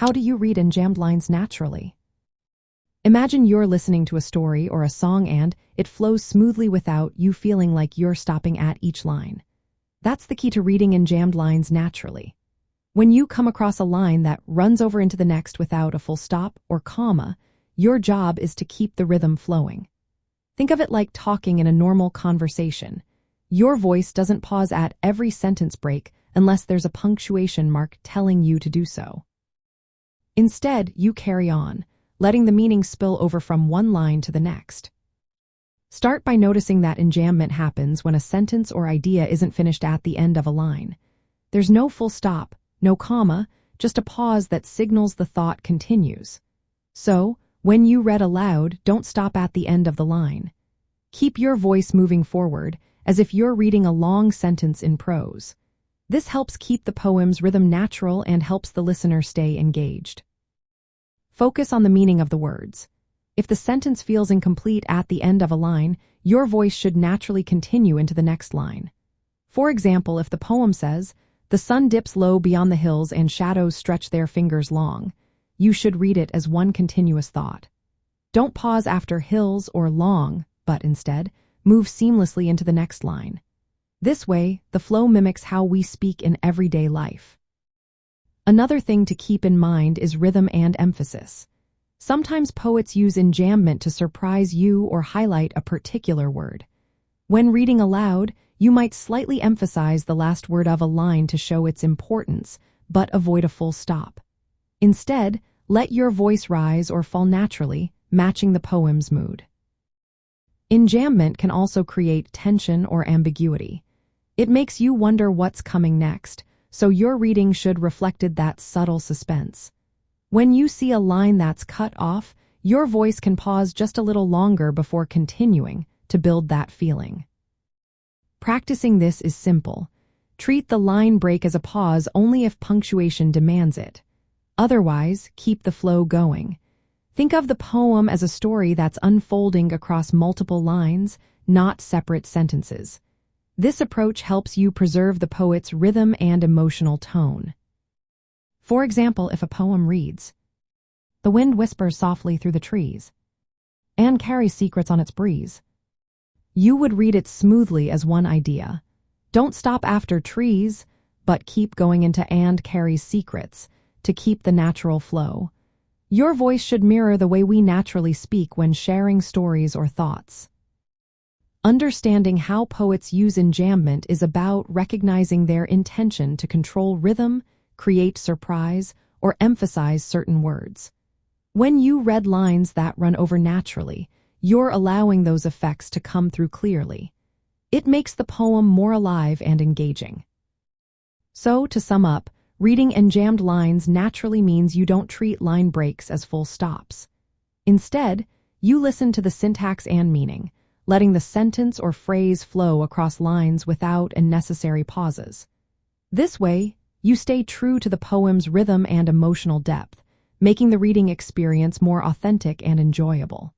How do you read enjambed lines naturally? Imagine you're listening to a story or a song and it flows smoothly without you feeling like you're stopping at each line. That's the key to reading enjambed lines naturally. When you come across a line that runs over into the next without a full stop or comma, your job is to keep the rhythm flowing. Think of it like talking in a normal conversation. Your voice doesn't pause at every sentence break unless there's a punctuation mark telling you to do so. Instead, you carry on, letting the meaning spill over from one line to the next. Start by noticing that enjambment happens when a sentence or idea isn't finished at the end of a line. There's no full stop, no comma, just a pause that signals the thought continues. So, when you read aloud, don't stop at the end of the line. Keep your voice moving forward, as if you're reading a long sentence in prose. This helps keep the poem's rhythm natural and helps the listener stay engaged. Focus on the meaning of the words. If the sentence feels incomplete at the end of a line, your voice should naturally continue into the next line. For example, if the poem says, "The sun dips low beyond the hills and shadows stretch their fingers long," you should read it as one continuous thought. Don't pause after hills or long, but instead, move seamlessly into the next line. This way, the flow mimics how we speak in everyday life. Another thing to keep in mind is rhythm and emphasis. Sometimes poets use enjambment to surprise you or highlight a particular word. When reading aloud, you might slightly emphasize the last word of a line to show its importance, but avoid a full stop. Instead, let your voice rise or fall naturally, matching the poem's mood. Enjambment can also create tension or ambiguity. It makes you wonder what's coming next, so your reading should reflect that subtle suspense. When you see a line that's cut off, your voice can pause just a little longer before continuing to build that feeling. Practicing this is simple. Treat the line break as a pause only if punctuation demands it. Otherwise, keep the flow going. Think of the poem as a story that's unfolding across multiple lines, not separate sentences. This approach helps you preserve the poet's rhythm and emotional tone. For example, if a poem reads, "The wind whispers softly through the trees, and carries secrets on its breeze," you would read it smoothly as one idea. Don't stop after trees, but keep going into "and carries secrets" to keep the natural flow. Your voice should mirror the way we naturally speak when sharing stories or thoughts. Understanding how poets use enjambment is about recognizing their intention to control rhythm, create surprise, or emphasize certain words. When you read lines that run over naturally, you're allowing those effects to come through clearly. It makes the poem more alive and engaging. So, to sum up, reading enjambed lines naturally means you don't treat line breaks as full stops. Instead, you listen to the syntax and meaning, letting the sentence or phrase flow across lines without unnecessary pauses. This way, you stay true to the poem's rhythm and emotional depth, making the reading experience more authentic and enjoyable.